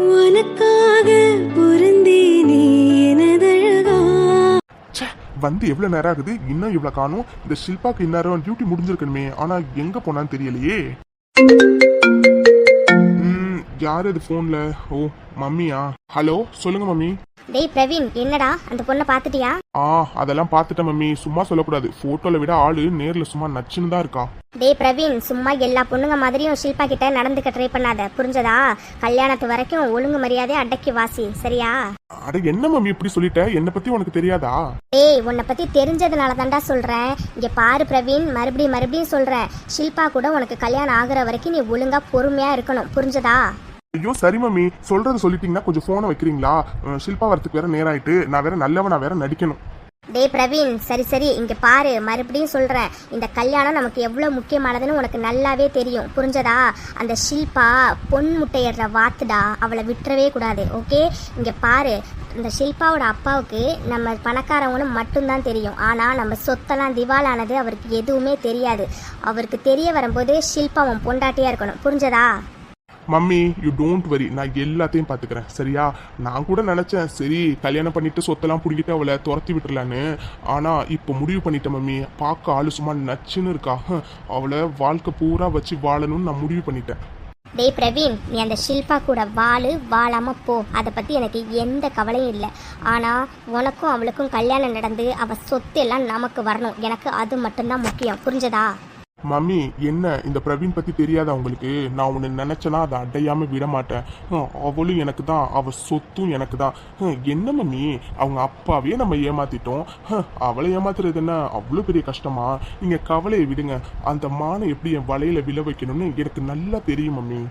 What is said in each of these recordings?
உனக்காக பொருந்தேனே எனதழகா. வந்து எவ்வளவு நேரம் ஆகுது, இன்னும் இவ்வளவு காணும். இந்த ஷில்பாக்கு இந்நேரம் டியூட்டி முடிஞ்சிருக்கணுமே, ஆனா எங்க போனான்னு தெரியலையே. யாரு இது போன்ல? ஓ மம்மியா? ஹலோ சொல்லுங்க மம்மி. டேய் பிரவீன், என்னடா அந்த பொண்ணை பாத்துட்டியா? அதெல்லாம் பாத்துட்டேன் மம்மி. சும்மா சொல்லக்கூடாது, போட்டோல விட ஆளு நேர்ல சும்மா நச்சுன்னு தான் இருக்கா. டேய் பிரவீன், சும்மா எல்லா பொண்ணுங்க மாதிரியும் ஷில்பா கிட்ட நடந்துக்க ட்ரை பண்ணாத, புரிஞ்சதா? கல்யாணத்து வரைக்கும் ஒழுங்கு மரியாதை அடக்கி வாசி, சரியா? அட என்ன மம்மி இப்படி சொல்லிட்ட? என்ன பத்தி உனக்கு தெரியாதா? டேய், உன்னை பத்தி தெரிஞ்சதுனால தான்டா சொல்றேன். இங்க பாரு பிரவீன், மறுபடியும் சொல்றேன், ஷில்பா கூட உனக்கு கல்யாணம் ஆகுற வரைக்கும் நீ ஒழுங்கா பொறுமையா இருக்கணும், புரிஞ்சதா? ஐயோ சரி மம்மி, சொல்றது சொல்லிட்டீங்கன்னா கொஞ்சம் போனை வைக்கிறீங்களா? ஷில்பா வரத்துக்கு வேற நேரம் ஆயிட்டு, நான் வேற நல்லவனா வேற நடிக்கணும். டேய் பிரவீன், சரி இங்க பாரு, மறுபடியும் சொல்றேன், இந்த கல்யாணம் நமக்கு எவ்வளவு முக்கியமானதுன்னு உனக்கு நல்லாவே தெரியும், புரிஞ்சதா? அந்த ஷில்பா பொன் முட்டையிடுற வாத்துடா, அவளை விட்டுறவே கூடாது, ஓகே? இங்க பாரு, இந்த ஷில்பாவோட அப்பாவுக்கு நம்ம பணக்காரவங்கன்னு மட்டும்தான் தெரியும், ஆனால் நம்ம சொத்தெல்லாம் திவாலானது அவருக்கு எதுவுமே தெரியாது. அவருக்கு தெரிய வரும்போது ஷில்பா அவன் பொண்டாட்டியா இருக்கணும், புரிஞ்சதா? மம்மி யூ டோன்ட் வரி, நான் எல்லாத்தையும் பார்த்துக்கிறேன், சரியா? நான் கூட நினச்சேன் சரி கல்யாணம் பண்ணிட்டு சொத்தெல்லாம் பிடிக்கிட்டு அவளை துரத்தி விட்டுறலான்னு. ஆனால் இப்போ முடிவு பண்ணிட்டேன் மம்மி. பார்க்க ஆளு சும்மா நச்சுன்னு இருக்கா, அவளை வாழ்க்கை பூரா வச்சு வாழணும்னு நான் முடிவு பண்ணிட்டேன். டேய் பிரவீன், நீ அந்த ஷில்பா கூட வாழாம போ, அதை பற்றி எனக்கு எந்த கவலையும் இல்லை. ஆனால் உனக்கும் அவளுக்கும் கல்யாணம் நடந்து அவள் சொத்து எல்லாம் நமக்கு வரணும், எனக்கு அது மட்டும்தான் முக்கியம், புரிஞ்சதா? மம்மி என்ன இந்த பிரவீன் பத்தி தெரியாதா உங்களுக்கு? நான் உன்னை நினைச்சேன்னா அதை அடையாம விட மாட்டேன். அவளும் எனக்கு தான், அவ சொத்தும் எனக்கு தான். என்ன மம்மி, அவங்க அப்பாவே நம்ம ஏமாத்திட்டோம், அவளை ஏமாத்துறது என்ன அவ்வளோ பெரிய கஷ்டமா? நீங்க கவலையை விடுங்க, அந்த மானை எப்படி என் வலையில விழ வைக்கணும்னு எனக்கு நல்லா தெரியும் மம்மி.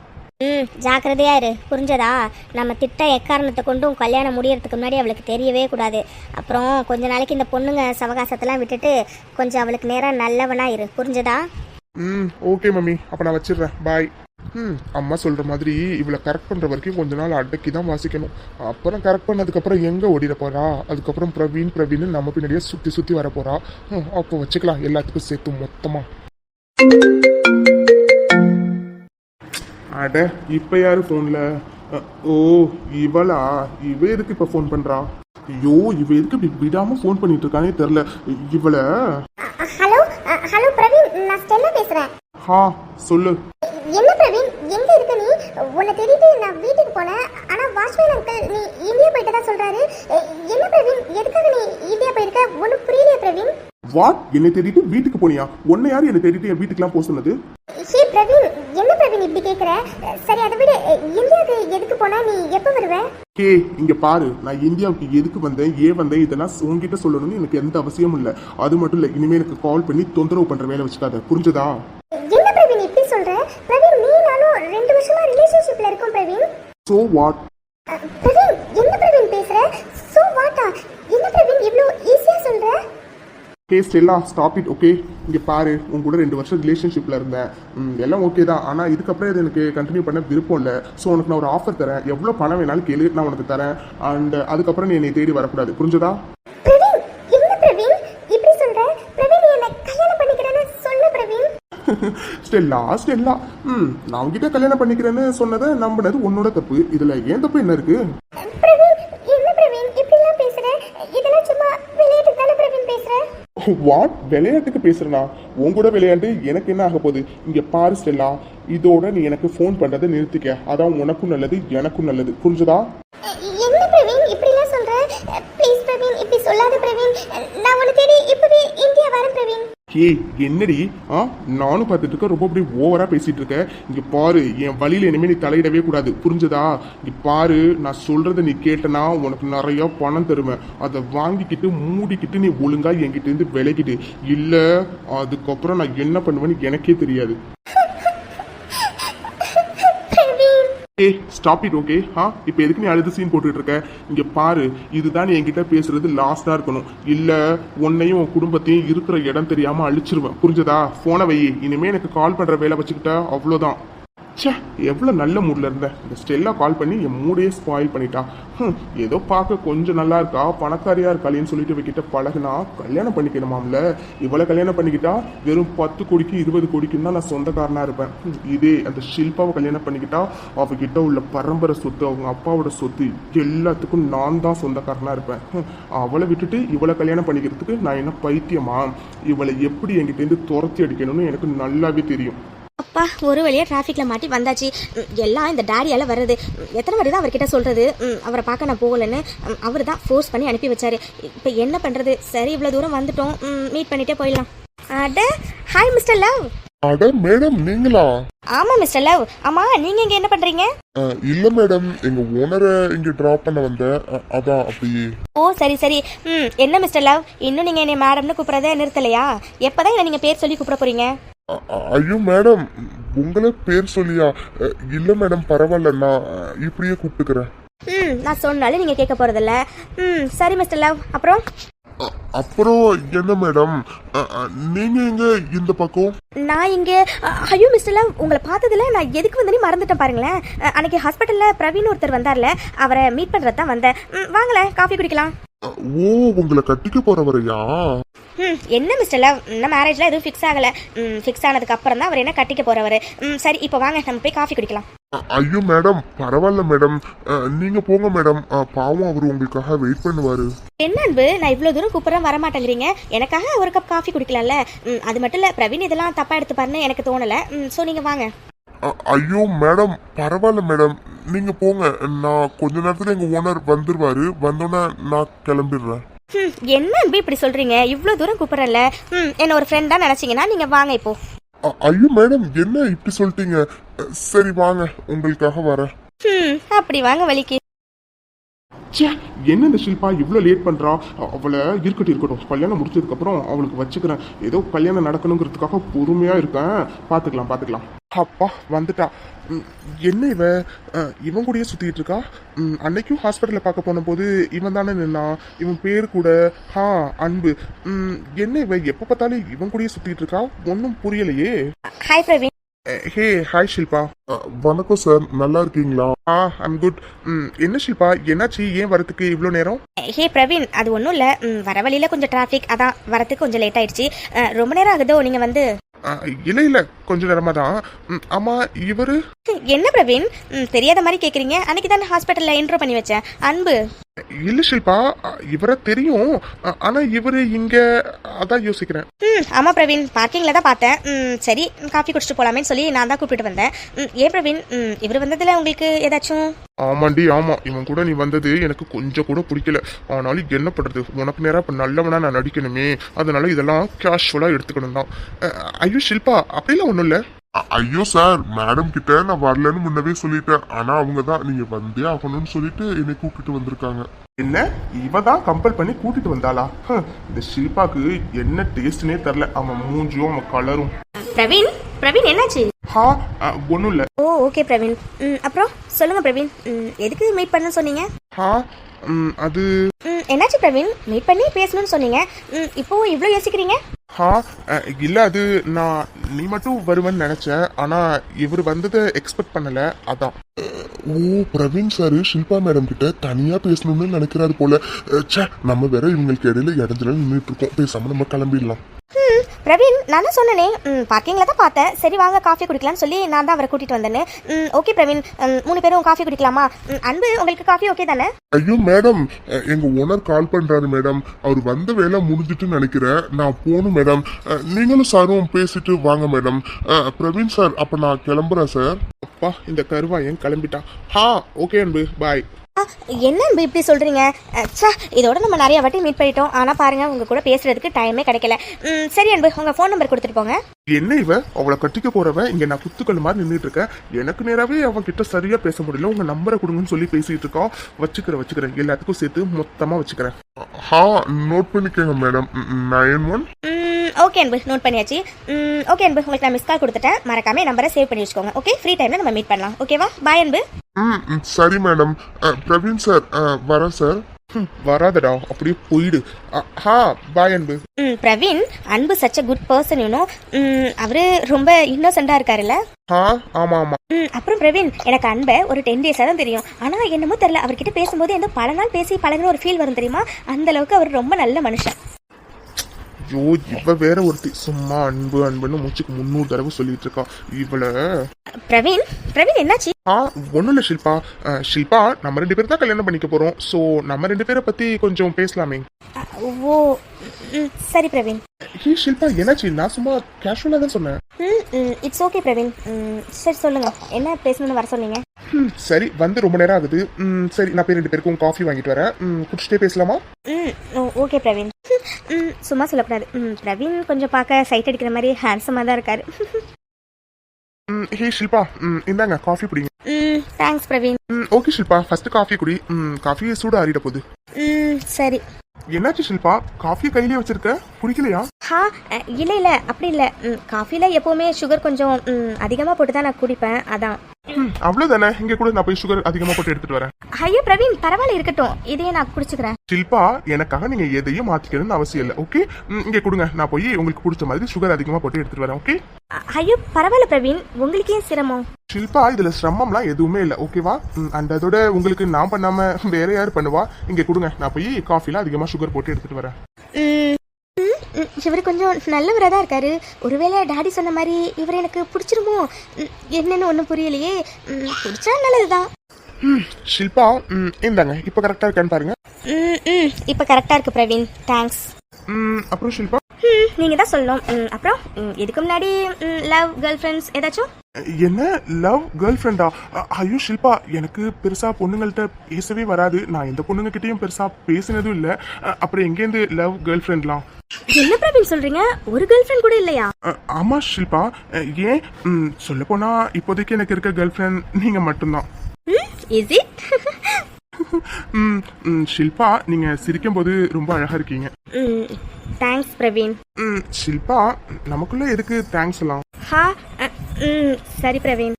ஜாக்கிரதையா இரு, புரிஞ்சதா? நம்ம திட்ட எக்காரணத்தை கொண்டும் கல்யாணம் முடியறதுக்கு முன்னாடி அவளுக்கு தெரியவே கூடாது. அப்புறம் கொஞ்ச நாளைக்கு இந்த பொண்ணுங்க சவகாசத்தெல்லாம் விட்டுட்டு கொஞ்சம் அவளுக்கு நேரம் நல்லவனா இரு, புரிஞ்சதா? ஓகே மம்மி, அப்ப நான் வச்சிடுறேன், பாய். அம்மா சொல்ற மாதிரி இவளை கரெக்ட் பண்ற வரைக்கும் கொஞ்ச நாள் அடக்கி தான் வாசிக்கணும். அப்புறம் கரெக்ட் பண்ணதுக்கு அப்புறம் எங்க ஓடிட போறா? அதுக்கப்புறம் பிரவீன் நம்ம பின்னாடியே சுத்தி வர போறா. அப்போ வச்சுக்கலாம் எல்லாத்துக்கும் சேர்த்து மொத்தமா. அட இப்ப யாரு போன்ல? ஓ இவளா? இவ எதுக்கு இப்ப போன் பண்றா? ஐயோ இவ எதுக்கு இப்படி விடாம போன் பண்ணிட்டு இருக்கானே தெரியல. இவள ஹலோ பிரவீன், நான் ஸ்டெல்லா பேசுறேன். சொல்லு. என்ன பிரவீன், எங்க இருக்க நீ? உன்னை தேடிட்டு நான் வீட்டுக்கு போனேன், ஆனா வாட்ச்மேன் அங்கிள் நீ இந்தியா போயிட்டதா சொல்றாரு. என்ன பிரவீன், எதுக்காக நீ இந்தியா போயிருக்க? ஒன்னும் புரியலையே பிரவீன். வாட்? என்னை தேடிட்டு வீட்டுக்கு போனியா? உன்னை யாரு என்னை தேடிட்டு என் வீட்டுக்குலாம் போக சொன்னது? ஹே பிரவீன், என்ன பிரவீன் இப்படி கேக்குற? சரி அதை விட இந்தியாவுக்கு எதுக்கு போனா, நீ எப்ப வருவ? இங்க பாரு, நான் இந்தியாவுக்கு எதுக்கு வந்தேன், ஏன் வந்தேன், இதெல்லாம் உங்ககிட்ட சொல்லணும்னு எனக்கு எந்த அவசியமும் இல்ல. அது மட்டும் இல்ல, இனிமே எனக்கு கால் பண்ணி தொந்தரவு பண்ற வேலை வச்சுக்காத, புரிஞ்சதா? என்ன பிரவீன் இப்படி சொல்ற? பிரவீன் நீ நானும் 2 வருஷமா ரிலேஷன்ஷிப்ல இருக்கோம் பிரவீன். So what? பிரவீன் என்ன பிரவீன் பேசுற? சோ வாட்டா? என்ன பிரவீன் இவ்ளோ ஈஸியா சொல்ற? Stella stop it, okay? இங்கே பாரு, உங்க கூட 2 வருஷம் ரிலேஷன்ஷிப்பில் இருந்தேன், எல்லாம் ஓகே தான். ஆனால் இதுக்கப்புறம் இது எனக்கு கண்டினியூ பண்ண விருப்பம் இல்லை. ஸோ உனக்கு நான் ஒரு ஆஃபர் தரேன், எவ்வளோ பணம் வேணாலும் கேளு, நான் உனக்கு தரேன். அண்ட் அதுக்கப்புறம் நீ என்னை தேடி வரக்கூடாது, புரிஞ்சதா? ஸ்டெல்லா நான் உங்ககிட்ட கல்யாணம் பண்ணிக்கிறேன்னு சொன்னதை நம்பினது உன்னோட தப்பு. இதுல ஏன் தப்பு என்ன இருக்கு? வாட்? விளையாட்டுக்கு பேசுறனா? உன் கூட விளையாண்டு எனக்கு என்ன ஆக போகுது? இங்க பாரு ஸ்டெல்லா, இதோட நீ எனக்கு ஃபோன் பண்றதை நிறுத்திக்க. அதான் உனக்கும் நல்லது எனக்கும் நல்லது, புரிஞ்சதா? என்ன பிரவீன் இப்படி எல்லாம் சொல்ற? ப்ளீஸ் பிரவீன் இப்படி சொல்லாத பிரவீன். நான் உன்னை தேடி இப்பவே இந்தியா வரேன் பிரவீன். என்னடி நானும் பார்த்துட்டு இருக்க, ரொம்ப அப்படி ஓவரா பேசிட்டு இருக்க. இங்க பாரு, என் வழியில இனிமே நீ தலையிடவே கூடாது, புரிஞ்சதா? இங்க பாரு, நான் சொல்றதை நீ கேட்டனா உனக்கு நிறைய பணம் தருவேன். அதை வாங்கிக்கிட்டு மூடிக்கிட்டு நீ ஒழுங்கா என்கிட்ட இருந்து விலகிட்டு, இல்ல அதுக்கப்புறம் நான் என்ன பண்ணுவேன்னு எனக்கே தெரியாது. Stop it, okay? இப்போ எதுக்கு நீ அழுது சீன் போட்டுட்டு இருக்க? இங்க பாரு, இதுதான் நீ என்கிட்ட பேசுறது லாஸ்டா இருக்கணும், இல்ல உன்னையும் உன் குடும்பத்தையும் இருக்கிற இடம் தெரியாம அழிச்சிருவேன், புரிஞ்சதா? போனை வை, இனிமே எனக்கு கால் பண்ற வேலை வச்சுக்கிட்டா அவ்வளவுதான். ச்சே, எவ்வளோ நல்ல மூடில் இருந்தேன். இந்த ஸ்டெல்லா கால் பண்ணி என் மூடையே ஸ்பாயில் பண்ணிட்டா. ஏதோ பார்க்க கொஞ்சம் நல்லா இருக்கா, பணக்காரியா இருக்காளேன்னு சொல்லிட்டு இவகிட்ட பழகுனா கல்யாணம் பண்ணிக்கணுமாம்ல. இவளை கல்யாணம் பண்ணிக்கிட்டா வெறும் 10 கோடிக்கு 20 கோடிக்குன்னு தான் நான் சொந்தக்காரனா இருப்பேன். இதே அந்த ஷில்பாவை கல்யாணம் பண்ணிக்கிட்டா அவகிட்ட உள்ள பரம்பரை சொத்து, அவங்க அப்பாவோட சொத்து எல்லாத்துக்கும் நான் தான் சொந்தக்காரனா இருப்பேன். அவளை விட்டுட்டு இவளை கல்யாணம் பண்ணிக்கிறதுக்கு நான் என்ன பைத்தியமா? இவளை எப்படி என்கிட்டேருந்து துரத்தி அடிக்கணும்னு எனக்கு நல்லாவே தெரியும். அப்பா ஒரு வழியாக டிராஃபிக்கில் மாட்டி வந்தாச்சு. எல்லாம் இந்த டேடியால் வர்றது. எத்தனை வாட்டி தான் அவர்கிட்ட சொல்கிறது அவரை பார்க்க நான் போகலன்னு. அவர் தான் ஃபோர்ஸ் பண்ணி அனுப்பி வச்சாரு. இப்போ என்ன பண்ணுறது? சரி இவ்வளோ தூரம் வந்துட்டோம், மீட் பண்ணிட்டே போயிடலாம். அட ஹாய் மிஸ்டர் லவ். அட மேடம் நீங்களா? ஆமாம் மிஸ்டர் லவ். ஆமாம் நீங்கள் இங்கே என்ன பண்ணுறீங்க? இல்ல மேடம், எங்க ஓனரை இங்க டிராப் பண்ண வந்தேன், அதான் அப்படியே. ஓ சரி சரி. என்ன மிஸ்டர் லவ், இன்னும் நீங்கள் என்னை மேடம்னு கூப்பிட்றதே நிறுத்தலையா? எப்போ தான் என்ன நீங்கள் பேர் சொல்லி கூப்பிட போகிறீங்க? ஐயோ மேடம், உங்களை பேர் சொல்லியா? இல்ல மேடம் பரவாயில்ல, நான் இப்படியே கூப்பிட்டுக்கிறேன். நான் சொன்னாலும் நீங்கள் கேட்க போகிறதில்ல. சரி மிஸ்டர் லவ், அப்புறம் அப்புறம் என்ன மேடம், நீங்க எங்க இந்த பக்கம்? நான் இங்கே ஐயோ மிஸ்டர் லவ், உங்களை பார்த்ததுல நான் எதுக்கு வந்தேன்னு மறந்துட்டேன் பாருங்களேன். அன்னைக்கு ஹாஸ்பிட்டலில் பிரவீன் ஒருத்தர் வந்தார்ல, அவரை மீட் பண்ணுறது தான் வந்தேன். வாங்களேன் காஃபி குடிக்கலாம். ஓ, உங்களை கட்டிக்க போறவரையா? என்ன மிஸ்டர் லவ், இன்னும் மேரேஜ்ல எதுவும் ஃபிக்ஸ் ஆகலை. ஃபிக்ஸ் ஆனதுக்கு அப்புறம் தான் அவர் என்ன கட்டிக்க போறவர். சரி இப்போ வாங்க நம்ம போய் காஃபி குடிக்கலாம். ஐயோ மேடம் பரவாயில்ல மேடம், நீங்க போங்க மேடம், பாவம் அவர் உங்களுக்காக வெயிட் பண்ணுவாரு. என்ன அன்பு, நான் இவ்வளோ தூரம் கூப்பிட்றேன் வர மாட்டேங்கிறீங்க. எனக்காக ஒரு கப் காஃபி குடிக்கலாம்ல? அது மட்டும் இல்லை, பிரவீன் இதெல்லாம் தப்பா எடுத்துப்பாருன்னு எனக்கு தோணலை. ஸோ நீங்கள் வாங்க. ஐயோ மேடம் பரவாயில்ல மேடம், நீங்க போங்க, நான் கொஞ்ச நேரத்துல எங்க ஓனர் வந்துருவாரு, வந்தோன்னே நான் கிளம்பிடுறேன். என்ன அன்பு இப்படி சொல்றீங்க? இவ்வளோ தூரம் கூப்பிட்றல, என்ன ஒரு ஃப்ரெண்டா நினைச்சீங்கன்னா நீங்க வாங்க இப்போ. ஐயோ மேடம் என்ன இப்படி சொல்லிட்டீங்க? சரி வாங்க, உங்களுக்காக வரேன். அப்படி வாங்க வலிக்கு. ச்சே, என்ன இந்த ஷில்பா இவ்வளோ லேட் பண்ணுறா? அவளை இருக்கட்டும், கல்யாணம் முடிச்சதுக்கப்புறம் அவளுக்கு வச்சுக்கிறேன். ஏதோ கல்யாணம் நடக்கணுங்கிறதுக்காக பொறுமையாக இருக்கேன். பார்த்துக்கலாம். அப்பா வந்துட்டா. என்ன இவன் கூடயே சுற்றிட்டு இருக்கா? அன்னைக்கும் ஹாஸ்பிட்டலில் பார்க்க போன போது இவன் தானே நின்னா, இவன் பேர் கூட அன்பு. என்ன எப்போ பார்த்தாலும் இவன் கூடயே சுற்றிட்டு இருக்கா? ஒன்றும் புரியலையே. Hi Praveen. Hey hi Shilpa. வணக்கம் சார், நல்லா இருக்கீங்களா? I'm good. என்ன ஷில்பா, என்னாச்சு? ஏன் வரத்துக்கு இவ்வளோ நேரம்? ஹே பிரவீன், அது ஒன்றும் இல்லை, வர வழியில் கொஞ்சம் டிராஃபிக், அதான் வரத்துக்கு கொஞ்சம் லேட் ஆயிடுச்சு. ரொம்ப நேரம் ஆகுதோ நீங்கள் வந்து? இல்லை கொஞ்ச நேரமா தான். ஆமா இவரு என்ன பிரவீன் தெரியாத மாதிரி கேட்குறீங்க? அன்னைக்கு தானே ஹாஸ்பிட்டலில் இன்ட்ரோ பண்ணி வச்சேன் அன்பு. இல்ல ஷில்பா, இவரை தெரியும், ஆனா இவரு இங்க, அதான் யோசிக்கிறேன். ஆமா பிரவீன், பார்க்கிங்ல தான் பார்த்தேன். சரி காஃபி குடிச்சிட்டு போலாமேன்னு சொல்லி நான் தான் கூப்பிட்டு வந்தேன். ஏன் பிரவீன், இவர் வந்ததுல உங்களுக்கு ஏதாச்சும்? ஆமாண்டி ஆமா, இவன் கூட நீ வந்தது எனக்கு கொஞ்சம் கூட பிடிக்கல. ஆனாலும் என்ன பண்றது, உனக்கு நேரம் இப்ப நல்லவனா நான் நடிக்கணுமே, அதனால இதெல்லாம் கேஷுவலா எடுத்துக்கணும் தான். ஐயோ ஷில்பா, அப்படிலாம் ஒண்ணும் இல்ல. ஐயோ சார், மேடம் கிட்ட நான் வரலன்னு முன்னவே சொல்லிட்டேன், ஆனா அவங்க தான் நீங்க வந்தே ஆகணும்னு சொல்லிட்டு என்னை கூப்பிட்டு வந்திருக்காங்க. என்ன இவ தான் கம்பல் பண்ணி கூட்டிட்டு வந்தாளா? இந்த ஷில்பாக்கு என்ன டேஸ்ட்னே தெரியல. அவன் மூஞ்சியும் அவன் கலரும். பிரவீன் என்னாச்சு? ஒன்றும் இல்லை. ஓ ஓகே பிரவீன். அப்புறம் சொல்லுங்க பிரவீன், எதுக்கு மீட் பண்ண சொன்னீங்க? அது என்னாச்சு பிரவீன், மீட் பண்ணி பேசணும்னு சொன்னீங்க, இப்போ இவ்வளோ யோசிக்கிறீங்க? இல்லை அது நான் நீ மட்டும் வருவேன்னு நினைச்சேன், ஆனா இவர் வந்ததை எக்ஸ்பெக்ட் பண்ணல, அதான். ஓ பிரவீன் சார் ஷில்பா மேடம் கிட்ட தனியா பேசணும்னு நினைக்கிறாரு போல. நம்ம வேற இவங்களுக்கு இடையில இடத்துல நின்றுட்டு இருக்கோம், பேசாம நம்ம கிளம்பிடலாம். பிரவீன், நான் தான் சொன்னேனே, பார்க்கிங்கில் தான் பார்த்தேன். சரி வாங்க காஃபி குடிக்கலாம்னு சொல்லி நான் தான் அவரை கூட்டிட்டு வந்தேன்னு. ஓகே பிரவீன், 3 பேரும் காஃபி குடிக்கலாமா? அன்பு உங்களுக்கு காஃபி ஓகே தானே? ஐயோ மேடம், எங்க ஓனர் கால் பண்றாரு மேடம், அவர் வந்த வேலை முடிஞ்சிட்டு நினைக்கிறேன், நான் போகணும் மேடம். நீங்களும் சாரும் பேசிட்டு வாங்க மேடம். பிரவீன் சார், அப்ப நான் கிளம்புறேன் சார். அப்பா இந்த கருவாயன் கிளம்பிட்டான். ஓகே அன்பு, பாய். என்ன அன்பு இப்படி சொல்றீங்க? இதோட நம்ம நிறைய வாட்டி மீட் பண்ணிட்டோம், ஆனா பாருங்க உங்க கூட பேசுறதுக்கு டைமே கிடைக்கல. சரி அன்பு, உங்க ஃபோன் நம்பர் கொடுத்துட்டு போங்க. என்ன அவளை கட்டிக்க போறவன் இங்க நான் குத்துக்கள் மாதிரி நின்றுட்டு இருக்கேன். எனக்கு நேராவே அவன் கிட்ட சரியா பேச முடியல. உங்க நம்பரை கொடுங்கன்னு சொல்லி பேசிட்டு இருக்கோம். வச்சுக்கிறேன், எல்லாத்துக்கும் சேர்த்து மொத்தமா வச்சுக்கிறேன். நோட் பண்ணிக்கோங்க மேடம். 91. ஓகே அன்பு, நோட் பண்ணியாச்சு. ஓகே அன்பு, உங்களுக்கு நான் மிஸ் கால் கொடுத்துட்டேன், மறக்காம நம்பரை சேவ் பண்ணி வச்சுக்கோங்க. ஓகே, ஃப்ரீ டைம்ல நம்ம மீட் பண்ணலாம். ஓகேவா? பாய் அன்பு. சரி மேடம். பிரவீன் சார் வரேன் சார். வராதடா, அப்படியே போயிடு. பாய் அன்பு. பிரவீன், அன்பு such a good person you know. அவரு ரொம்ப இன்னோசென்ட்டாக இருக்காருல்ல. ஆமா ஆமா. அப்புறம் பிரவீன், எனக்கு அன்பை ஒரு 10 டேஸாக தான் தெரியும். ஆனால் என்னமோ தெரியல, அவர்கிட்ட பேசும்போது எந்த பல நாள் பேசி பழகுன ஒரு ஃபீல் வரும் தெரியுமா? அந்த அளவுக்கு அவர் ரொம்ப நல்ல மனுஷன். ஐயோ, இவ வேற ஒருத்தி சும்மா அன்பு அன்புன்னு மூச்சுக்கு 300 தடவை சொல்லிட்டு இருக்கா இவள. பிரவீன் என்னாச்சு? ஒன்றும் இல்லை ஷில்பா. ஷில்பா, நம்ம 2 பேர் தான் கல்யாணம் பண்ணிக்க போறோம். ஸோ நம்ம 2 பேரை பத்தி கொஞ்சம் பேசலாமே. ஓ சரி பிரவீன். ஷில்பா, என்னாச்சு? நான் சும்மா கேஷுவலாக தான் சொன்னேன். It's okay Praveen. சரி சொல்லுங்க, என்ன பேசணும்னு வர சொன்னீங்க? சரி, வந்து ரொம்ப நேரம் ஆகுது. சரி, நான் போய் 2 பேருக்கும் காஃபி வாங்கிட்டு வரேன். குடிச்சிட்டே பேசலாமா? ஓகே பிரவீன். சும்மா சொல்லக்கூடாது. பிரவீன் கொஞ்சம் பார்க்க சைட் அடிக்கிற மாதிரி ஹேண்ட்ஸமாக தான் இருக்காரு. ஹே ஷில்பா, இந்தாங்க காஃபி குடிங்க. Thanks Praveen. Okay Shilpa, first coffee குடி. காஃபி சூடு ஆறிட போகுது. சரி. என்னாச்சு ஷில்பா, காஃபியை கையிலே வச்சிருக்க, குடிக்கலையா? இல்லை அப்படி இல்லை. காஃபியில் எப்போவுமே சுகர் கொஞ்சம் அதிகமாக போட்டு தான் நான் குடிப்பேன், அதான். அவ்வளவுதானே. இங்க கூட நான் போய் சுகர் அதிகமா போட்டு எடுத்துட்டு வரேன். ஐயோ பிரவீன், பரவாயில்ல, இருக்கட்டும், இதையே நான் குடிச்சுக்கிறேன். ஷில்பா, எனக்காக நீங்க எதையும் மாத்திக்கணும்னு அவசியம் இல்லை. ஓகே, இங்க கொடுங்க, நான் போய் உங்களுக்கு பிடிச்ச மாதிரி சுகர் அதிகமா போட்டு எடுத்துட்டு வரேன். ஓகே? ஐயோ பரவாயில்ல பிரவீன், உங்களுக்கு ஏன் சிரமம்? ஷில்பா, இதுல சிரமம்லாம் எதுவுமே இல்லை. ஓகேவா? அண்ட் அதோட உங்களுக்கு நான் பண்ணாம வேற யார் பண்ணுவா? இங்க கொடுங்க, நான் போய் காஃபில அதிகமா சுகர் போட்டு எடுத்துட்டு வரேன். இவர் கொஞ்சம் நல்லவராக தான் இருக்காரு. ஒருவேளை டாடி சொன்ன மாதிரி இவர் எனக்கு பிடிச்சிருமோ என்னன்னு ஒன்றும் புரியலையே. பிடிச்சா நல்லதுதான். ஷில்பா, இந்தாங்க, இப்போ கரெக்டா இருக்கான்னு பாருங்க. இப்போ கரெக்டாக இருக்கு பிரவீன், தேங்க்ஸ். அப்புறம் ஷில்பா, நீங்க தான் சொல்லணும். அப்புறம் இதுக்கு முன்னாடி லவ் கேர்ள் ஃப்ரெண்ட்ஸ் ஏதாச்சும்? என்ன லவ் கேர்ள் ஃப்ரெண்டா? ஐயோ ஷில்பா, எனக்கு பெருசா பொண்ணுங்கள்ட்ட பேசவே வராது. நான் எந்த பொண்ணுங்க கிட்டயும் பெருசா பேசினதும் இல்லை. அப்புறம் எங்கேருந்து லவ் கேர்ள் ஃப்ரெண்ட்லாம்? என்ன பிரவீன் சொல்றீங்க? ஒரு கேர்ள் ஃப்ரெண்ட் கூட இல்லையா? ஆமா ஷில்பா. ஏன்? சொல்ல போனா இப்போதைக்கு எனக்கு இருக்க கேர்ள் ஃப்ரெண்ட் நீங்க மட்டும்தான். Is it? ஷில்பா, நீங்க சிரிக்கும் போது ரொம்ப அழகா இருக்கீங்க. தேங்க்ஸ் பிரவீன். ஷில்பா, நமக்குள்ள எதுக்கு தேங்க்ஸ் எல்லாம்? சரி பிரவீன்.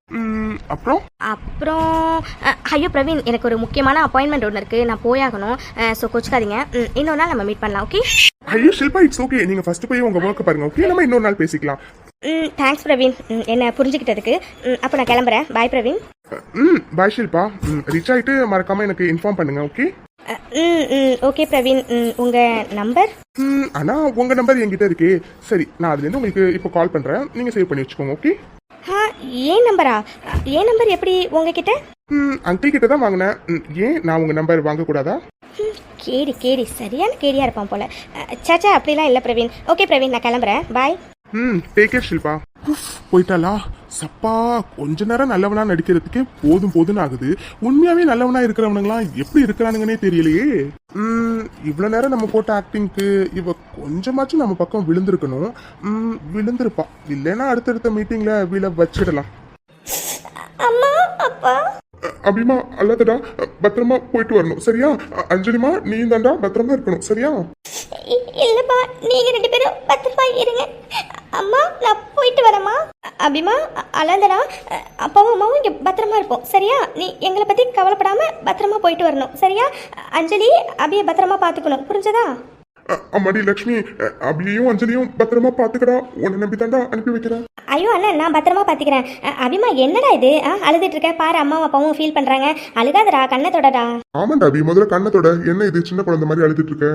அப்புறம் ஐயோ பிரவீன், எனக்கு ஒரு முக்கியமான அப்பாயின்மெண்ட் ஒன்று இருக்கு, நான் போயாகணும். ஸோ கோச்சுக்காதீங்க, இன்னொரு நாள் நம்ம மீட் பண்ணலாம். ஓகே? ஐயோ ஷில்பா, இட்ஸ் ஓகே. நீங்க ஃபர்ஸ்ட் போய் உங்க ஒர்க் பாருங்க. ஓகே, நம்ம இன்னொரு நாள் பேசிக்கலாம். தேங்க்ஸ் பிரவீன், என்ன புரிஞ்சுக்கிட்டதுக்கு. அப்போ நான் கிளம்புறேன். பாய் பிரவீன். பாய் ஷில்பா. ரீச் ஆயிட்டு மறக்காம எனக்கு இன்ஃபார்ம் பண்ணுங்க. ஓகே? ஓகே பிரவீன். உங்க நம்பர்? ஆனா உங்க நம்பர் என்கிட்ட இருக்கே. சரி, நான் அதுல இருந்து உங்களுக்கு இப்போ கால் பண்றேன், நீங்க சேவ் பண்ணி வச்சுக்கோங்க. ஓகே? ஏன் நம்பரா? ஏன் நம்பர் எப்படி உங்ககிட்ட? அங்கிள் கிட்ட தான் வாங்கினேன். ஏன் நான் உங்க நம்பர் வாங்க கூடாதா? கேடி சரியான கேடியா இருப்பான் போல. சாச்சா, அப்படிலாம் இல்லை பிரவீன். ஓகே பிரவீன், நான் கிளம்புறேன். பாய். Take care Shilpa. போயிட்டாளா? சப்பா, கொஞ்ச நேரம் நல்லவனா நடிக்கிறதுக்கே போதும்னு ஆகுது. உண்மையாவே நல்லவனா இருக்கிறவனுங்களாம் எப்படி இருக்கிறானுங்கன்னே தெரியலையே. இவ்வளவு நேரம் நம்ம போட்ட ஆக்டிங்க்கு இவ கொஞ்சமாச்சும் நம்ம பக்கம் விழுந்திருக்கணும். விழுந்திருப்பா. இல்லைன்னா அடுத்தடுத்த மீட்டிங்ல விழ வச்சிடலாம். அம்மா, அப்பா. அபிமா, அல்லதடா, பத்திரமா போயிட்டு வரணும். சரியா? அஞ்சலிமா, நீ தாண்டா பத்திரமா இருக்கணும். சரியா? இல்லப்பா, நீங்க 2 பேரும் பத்திரமா இருங்க. அம்மா, நான் போயிட்டு வரேம்மா. அபிமா, அலந்தடா, அப்பாவும் அம்மாவும் இங்க பத்திரமா இருப்போம். சரியா? நீ எங்களை பத்தி கவலைப்படாம பத்திரமா போயிட்டு வரணும். சரியா? அஞ்சலி, அபியை பத்திரமா பாத்துக்கணும். புரிஞ்சதா? அம்மாடி லக்ஷ்மி, அபியையும் அஞ்சலியும் பத்திரமா பாத்துக்கடா. உன்னை நம்பி தாண்டா அனுப்பி வைக்கிறேன். ஐயோ அண்ணா, நான் பத்திரமா பாத்துக்கிறேன். அபிமா, என்னடா இது? அழுதுட்டு இருக்க பாரு, அம்மாவும் அப்பாவும் ஃபீல் பண்றாங்க. அழுகாதடா, கண்ணத்தோடடா. ஆமாண்டா அபி, முதல்ல கண்ணத்தோட. என்ன இது சின்ன குழந்தை மாதிரி அழுதுட்டு இருக்க?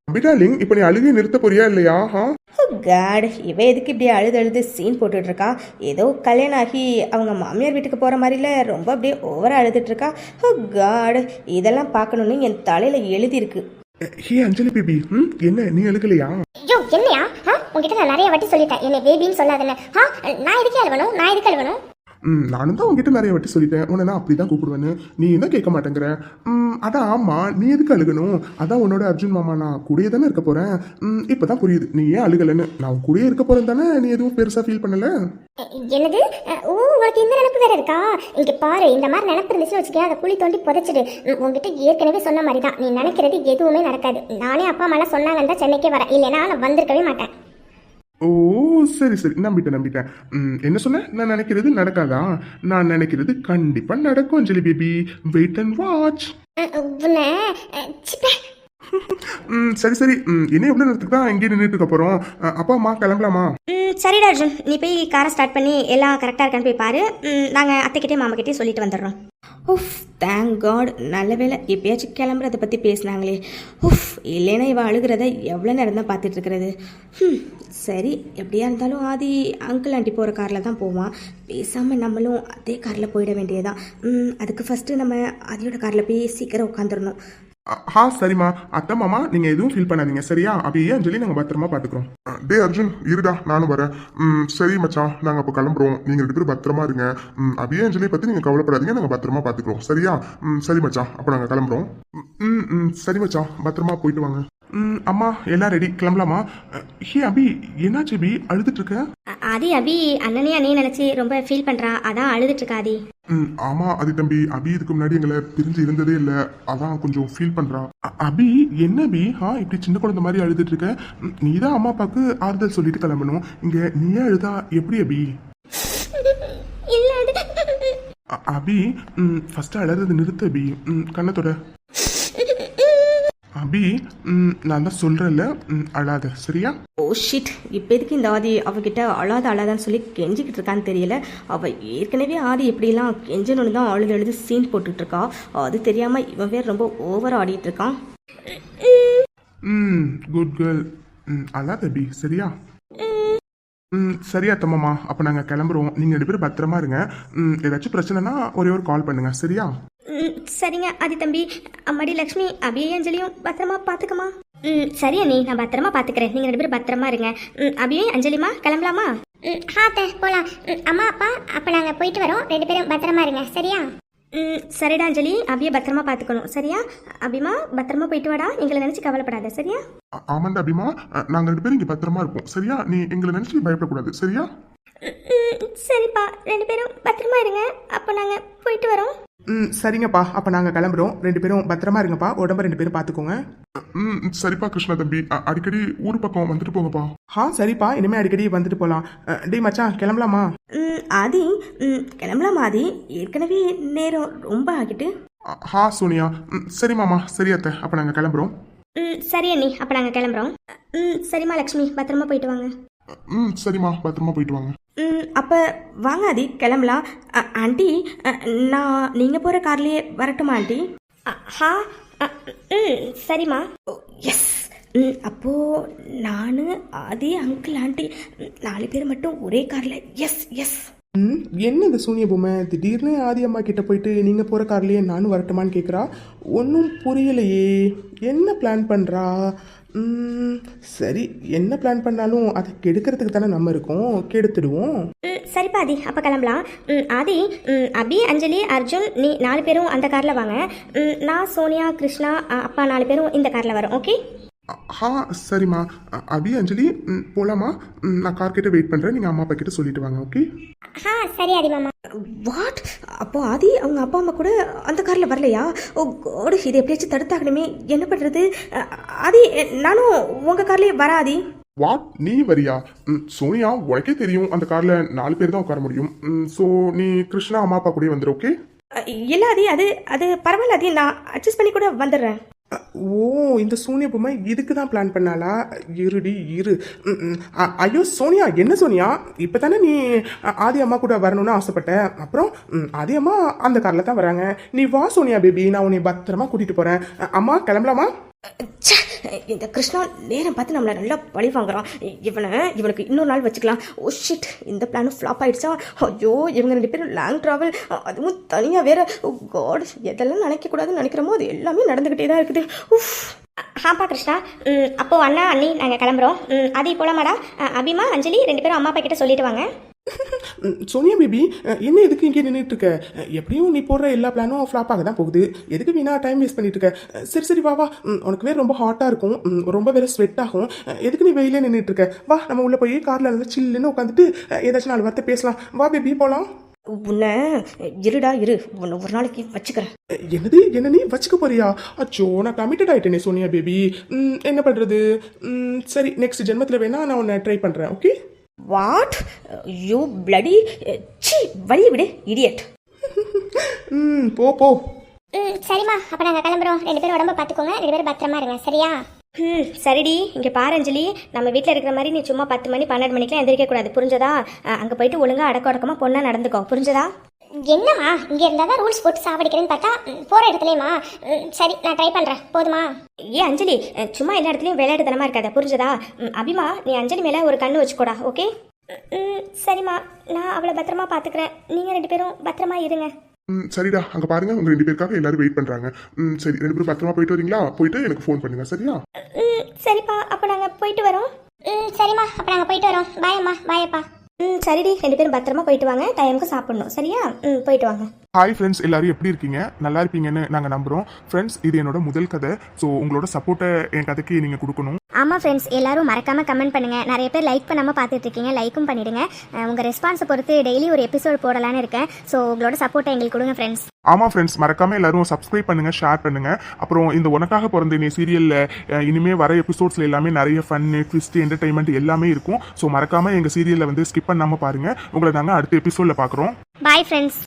அபிடாலிங், இப்ப நீ அழுகி நிறுத்த போறியா இல்லையா? காட், இவ எதுக்கு இப்படி அழுது சீன் போட்டுட்டு இருக்கா? ஏதோ கல்யாணம் ஆகி அவங்க மாமியார் வீட்டுக்கு போற மாதிரில ரொம்ப அப்படியே ஓவரா அழுதுட்டு இருக்கா. காட், இதெல்லாம் பார்க்கணும்னு என் தலையில எழுதி இருக்கு. ஹே அஞ்சலி பேபி, என்ன நீ அழுகலையா? ஐயோ, என்னையா? உங்ககிட்ட நான் நிறைய வாட்டி சொல்லிட்டேன், என்ன பேபின்னு சொல்லாதேன்னு. நான் எதுக்கு அழுவணும்? நானும் தான் உங்ககிட்ட நிறைய வாட்டி சொல்லிட்டேன், உன்னை நான் அப்படிதான் கூப்பிடுவேன்னு. நீ என்ன கேட்க மாட்டேங்கிற. அதான் ஆமா, நீ எதுக்கு அழுகணும்? அதான் உன்னோட அர்ஜுன் மாமா நான் கூடயே தானே இருக்க போறேன். இப்பதான் புரியுது நீ ஏன் அழுகலன்னு. நான் கூடயே இருக்க போறேன் தானே, நீ எதுவும் பெருசா ஃபீல் பண்ணல. என்னது? உங்களுக்கு இந்த நினைப்பு வேற இருக்கா? இங்க பாரு, இந்த மாதிரி நினைப்பு இருந்துச்சு வச்சுக்க, அதை குழி தோண்டி புதைச்சிடு. உங்ககிட்ட ஏற்கனவே சொன்ன மாதிரி தான், நீ நினைக்கிறது எதுவுமே நடக்காது. நானே அப்பா அம்மாலாம் சொன்னாங்கன்னு தான் சென்னைக்கே வரேன், இல்லைன்னா நான் வந்திருக்கவே மாட்டேன். ஓ சரி நம்பிட்டேன். என்ன சொன்ன? நான் நினைக்கிறது நடக்காதா? நான் நினைக்கிறது கண்டிப்பா நடக்கும் Anjali baby. Wait and watch. உன்னை சரி சரி என்ன எவ்வளோ நேரத்துக்கு தான் இங்கே நின்றுட்டு இருக்க போகிறோம்? அப்பா அம்மா கிளம்பலாமா? சரிடா அர்ஜுன், நீ போய் காரை ஸ்டார்ட் பண்ணி எல்லாம் கரெக்டாக இருக்கான்னு போய் பாரு. நாங்கள் அத்தைக்கிட்டே மாமாக்கிட்டே சொல்லிட்டு வந்துடுறோம். உஃப், தேங்க் காட், நல்ல வேலை எப்பயாச்சும் கிளம்புறதை பற்றி பேசினாங்களே. உஃப், இல்லைன்னா இவள் அழுகிறத எவ்வளோ நேரம் தான் பார்த்துட்டு இருக்கிறது. சரி, எப்படியா இருந்தாலும் ஆதி அங்கிள் ஆண்டி போகிற காரில் தான் போவான். பேசாமல் நம்மளும் அதே காரில் போயிட வேண்டியதுதான். அதுக்கு ஃபஸ்ட்டு நம்ம ஆதியோட காரில் போய் சீக்கிரம் உட்காந்துடணும். சரிம்மா. அத்தை மாமா நீங்கள் எதுவும் ஃபீல் பண்ணாதீங்க சரியா? அப்படியே அஞ்சலி நாங்கள் பத்திரமா பார்த்துக்குறோம். டே அர்ஜுன், இருடா நானும் வரேன். சரி மச்சான், நாங்கள் அப்போ கிளம்புறோம். நீங்கள் 2 பேரும் பத்திரமா இருங்க. அபியே அஞ்சலியை பற்றி நீங்கள் கவலைப்படாதீங்க, நாங்கள் பத்திரமா பார்த்துக்குறோம் சரியா? சரி மச்சான், அப்போ நாங்கள் கிளம்புறோம். சரி மச்சான், பத்திரமா போயிட்டு வாங்க. அம்மா எல்லாம் ரெடி, கிளம்பலாமா? ஹே அபி, என்னாச்சு அபி அழுதுட்டு இருக்க? ஆதி அபி அண்ணனே அண்ணையை நினச்சி ரொம்ப ஃபீல் பண்ணுறான், அதான் அழுதுட்டு இருக்கா ஆதி. ஆமா அது தம்பி, அபி இதுக்கு முன்னாடி எங்களை பிரிஞ்சு இருந்ததே இல்லை, அதான் கொஞ்சம் ஃபீல் பண்றா. அபி என்ன அபி இப்படி சின்ன குழந்தை மாதிரி அழுதுட்டு இருக்க? நீ தான் அம்மா அப்பாவுக்கு ஆறுதல் சொல்லிட்டு கிளம்பணும். இங்க நீயே அழுதா எப்படி அபி? அபி ஃபர்ஸ்ட் அழறது நிறுத்து அபி. கண்ணத்தோட அபி, நான் தான் சொல்றேன்ல, அழாத சரியா? ஓ ஷிட், இப்போ எதுக்கு இந்த ஆதி அவகிட்ட அழாதான்னு சொல்லி கெஞ்சிக்கிட்டு இருக்கான்னு தெரியல. அவள் ஏற்கனவே ஆதி எப்படிலாம் கெஞ்சணுன்னு தான் அழுது சீன் போட்டுட்டு இருக்கா. அது தெரியாம இவன் வேற ரொம்ப ஓவரா ஆடிட்டு இருக்கான். Good girl. அழாத அபி சரியா? சரியா தம்மாமா, அப்போ நாங்கள் கிளம்புறோம். நீங்கள் 2 பேரும் பத்திரமா இருங்க. ஏதாச்சும் பிரச்சனைனா ஒரே ஒரு கால் பண்ணுங்க சரியா? சரிங்க ஆதி தம்பி. அம்மாடி லக்ஷ்மி, அபியை அஞ்சலியும் பத்திரமா பார்த்துக்கமா. சரி அண்ணி, நான் பத்திரமா பார்த்துக்கிறேன். நீங்கள் 2 பேரும் பத்திரமா இருங்க. அபியும் அஞ்சலிமா கிளம்பலாமா? போலாம். அம்மா அப்பா, அப்போ நாங்கள் போயிட்டு வரோம். 2 பேரும் பத்திரமா இருங்க சரியா? சரிடா அஞ்சலி, அபியை பத்திரமா பார்த்துக்கணும் சரியா? அபிமா பத்திரமா போயிட்டு வாடா, எங்களை நினச்சி கவலைப்படாத சரியா? ஆமாண்டா அபிமா, நாங்கள் 2 பேரும் இங்கே பத்திரமா இருப்போம் சரியா? நீ எங்களை நினைச்சு பயப்படக்கூடாது சரியா? சரிப்பா, 2 பேரும் பத்திரமா இருங்க. அப்போ நாங்கள் போயிட்டு வரோம். சரிங்கப்பா, அப்போ நாங்கள் கிளம்புறோம். 2 பேரும் பத்திரமா இருங்கப்பா, உடம்ப 2 பேரும் பார்த்துக்கோங்க. சரிப்பா கிருஷ்ணா தம்பி, அடிக்கடி ஊர் பக்கம் வந்துட்டு போங்கப்பா. சரிப்பா, இனிமேல் அடிக்கடி வந்துட்டு போகலாம். டேய் மச்சான், கிளம்பலாமா? ஆதி, கிளம்பலாம் ஆதி, ஏற்கனவே நேரம் ரொம்ப ஆகிட்டு. சோனியா. சரி மாமா, சரி அத்தை, அப்போ நாங்கள் கிளம்புறோம். சரி அண்ணி, அப்போ நாங்கள் கிளம்புறோம். சரிம்மா லக்ஷ்மி, பத்திரமா போயிட்டு வாங்க. சரிம்மா, பத்திரமா போயிட்டு வாங்க. அப்போ வாங்க ஆதி, கிளம்பலாம். ஆண்டி, நான் நீங்கள் போகிற கார்லேயே வரட்டுமா ஆண்டி? சரிம்மா. எஸ். அப்போது நான் ஆதி அங்கிள் ஆண்டி 4 பேர் மட்டும் ஒரே காரில். Yes yes. என்ன இந்த சூனிய பொம்மை திடீர்னு ஆதி அம்மா கிட்ட போயிட்டு நீங்கள் போகிற கார்லேயே நானும் வரட்டுமான்னு கேட்குறா. ஒன்றும் புரியலையே, என்ன பிளான் பண்ணுறா? சரி, என்ன பிளான் பண்ணாலும் அதை கெடுக்கிறதுக்கு தானே நம்ம இருக்கோம், கெடுத்துடுவோம். சரிப்பா ஆதி, அப்போ கிளம்பலாம். ஆதி, அபி அஞ்சலி அர்ஜுன் நீ 4 பேரும் அந்த காரில் வாங்க. நான் சோனியா கிருஷ்ணா அப்பா 4 பேரும் இந்த காரில் வரோம். ஓகே? சரிம்மா. அபி அஞ்சலி போகலாமா? நான் கார் கிட்ட வெயிட் பண்ணுறேன், நீங்கள் அம்மா அப்பா கிட்ட சொல்லிட்டு வாங்க. ஓகே? சரி ஆதி மாமா. வாட்? அப்போ ஆதி அவங்க அப்பா அம்மா கூட அந்த காரில் வரலையா? ஓ கோடு, இது எப்படியாச்சும் தடுத்தாகணுமே, என்ன பண்ணுறது? ஆதி, நானும் உங்கள் கார்லேயே வர ஆதி. வாட், நீ வரியா? சோனியா, உனக்கே தெரியும் அந்த காரில் 4 பேர் தான் உட்கார முடியும். ஸோ நீ கிருஷ்ணா அம்மா அப்பா கூட வந்துடு. ஓகே? இல்லை ஆதி, அது பரவாயில்ல ஆதி, நான் அட்ஜஸ்ட் பண்ணி கூட வந்துடுறேன். ஓ, இந்த சோனியா பொம்மை இதுக்கு தான் பிளான் பண்ணாலா? இருடி இரு. ஐயோ சோனியா, என்ன சோனியா, இப்போ தானே நீ ஆதி அம்மா கூட வரணும்னு ஆசைப்பட்ட. அப்புறம் ஆதி அம்மா அந்த காரில் தான் வராங்க. நீ வா சோனியா பேபி, நான் உன்னை பத்திரமா கூட்டிகிட்டு போகிறேன். அம்மா கிளம்பலாமா? இந்த கிருஷ்ணா நேரம் பார்த்து நம்மளை நல்லா பழி வாங்குறான். இவனுக்கு இன்னொரு நாள் வச்சுக்கலாம். ஓ ஷிட், இந்த பிளானும் ஃப்ளாப் ஆயிடுச்சா? ஐயோ, இவங்க 2 பேரும் லாங் ட்ராவல், அதுவும் தனியாக வேற. ஓ காட், எதெல்லாம் நினைக்கக்கூடாதுன்னு நினைக்கிறோமோ அது எல்லாமே நடந்துக்கிட்டே தான் இருக்குது. ஆப்பா கிருஷ்ணா. அப்போது அண்ணா அண்ணி நாங்கள் கிளம்புறோம். ஆதி போகலாமாடா? அபிமா அஞ்சலி 2 பேரும் அம்மா அப்பா கிட்ட சொல்லிட்டு வாங்க. சோனியா பேபி, என்ன எதுக்கு இங்கே நின்றுட்டு இருக்க? எப்படியும் நீ போடுற எல்லா பிளானும் ஃப்ளாப் ஆக தான் போகுது. எதுக்கு வீணா டைம் வேஸ்ட் பண்ணிட்டு இருக்க? சரி வா வா, உனக்கு வேறு ரொம்ப ஹாட்டாக இருக்கும், ரொம்ப வேறு ஸ்வெட் ஆகும். எதுக்கு நீ வெயிலே நின்றுட்டு இருக்க? வா, நம்ம உள்ளே போய் காரில் நல்லா சில்லுன்னு உட்காந்துட்டு ஏதாச்சும் 4 வார்த்தை பேசலாம். வா பேபி, போகலாம். உன்னை இருடா இரு, உன்னை ஒரு நாளைக்கு வச்சுக்கிறேன். என்ன நீ வச்சுக்க போறியா? அச்சோ, நான் கமிட்டட் ஆகிட்டேனே சோனியா பேபி. என்ன பண்ணுறது? சரி, நெக்ஸ்ட் ஜென்மத்தில் வேணா நான் உன்னை ட்ரை பண்ணுறேன். Okay? What you bloody C, வழி விடு இடியட். போ. சரிம்மா அப்போ நாங்கள் கிளம்புறோம். 2 பேரும் உடம்ப பார்த்துக்கோங்க. 2 பேரும் பத்திரமா இருங்க. சரியா? சரிடி, இங்கே பாரு அஞ்சலி, நம்ம வீட்டில் இருக்கிற மாதிரி நீ சும்மா 10 மணி 12 மணிக்கெலாம் எந்திரிக்கக்கூடாது, புரிஞ்சதா? அங்கே போயிட்டு ஒழுங்காக அடக்கமாக பொண்ணாக நடந்துக்கோ, புரிஞ்சதா? என்னம்மா இங்கே இருந்தால் தான் ரூல்ஸ் போட்டு சாவடிக்கிறேன்னு பார்த்தா போகிற இடத்துலையுமா? சரி நான் ட்ரை பண்ணுறேன். போதுமா? அஞ்சலி, சும்மா எல்லா இடத்துலையும் விளையாட்டுத்தனமாக இருக்காத, புரிஞ்சதா? அபிமா, நீ அஞ்சலி மேலே ஒரு கண்ணு வச்சுக்கோடா, ஓகே? சரிம்மா, நான் அவளை பத்திரமா பார்த்துக்கிறேன். நீங்கள் 2 பேரும் பத்திரமா இருங்க. சரிடா, அங்க பாருங்க உங்க 2 பேருக்காக எல்லாரும் வெயிட் பண்றாங்க. சரி 2 பேரும் பத்திரமா போயிட்டு வரீங்களா? போயிட்டு எனக்கு ஃபோன் பண்ணுங்க, சரியா? சரிப்பா, அப்போ நாங்கள் போயிட்டு வரோம். சரிம்மா அப்போ நாங்கள் போயிட்டு வரோம். பாய் அம்மா. பாயப்பா. சரிடி, 2 பேரும் பத்திரமா போயிட்டு வாங்க, டைமுக்கு சாப்பிடணும், சரியா? போயிட்டு வாங்க. ஹாய் ஃப்ரெண்ட்ஸ், எல்லாரும் எப்படி இருக்கீங்க? நல்லா இருப்பீங்கன்னு நாங்கள் நம்புகிறோம். ஃப்ரெண்ட்ஸ், இது என்னோட முதல் கதை. ஸோ உங்களோட சப்போர்ட்டை என் கதைக்கு நீங்கள் கொடுக்கணும். ஆமாம் ஃப்ரெண்ட்ஸ், எல்லாரும் மறக்காமல் கமெண்ட் பண்ணுங்கள். நிறைய பேர் லைக் பண்ணாமல் பார்த்துட்டு இருக்கீங்க, லைக்கும் பண்ணிவிடுங்க. உங்கள் ரெஸ்பான்ஸை பொறுத்து டெய்லி ஒரு எபிசோட் போடலான்னு இருக்கேன். ஸோ உங்களோட சப்போர்ட்டை எங்களுக்கு கொடுங்க ஃப்ரெண்ட்ஸ். ஆமாம் ஃப்ரெண்ட்ஸ், மறக்காமல் எல்லாரும் சப்ஸ்கிரைப் பண்ணுங்கள், ஷேர் பண்ணுங்கள். அப்புறம் இந்த உனக்காக பிறந்த நீ சீரியலில் இனிமேல் வர எபிசோட்ஸில் எல்லாமே நிறைய ஃபன்னு, ட்விஸ்ட், என்டர்டைன்மெண்ட் எல்லாமே இருக்கும். ஸோ மறக்காமல் எங்கள் சீரியலில் வந்து ஸ்கிப் பண்ணாமல் பாருங்கள். உங்களை நாங்கள் அடுத்த எபிசோடில் பார்க்குறோம். Bye friends.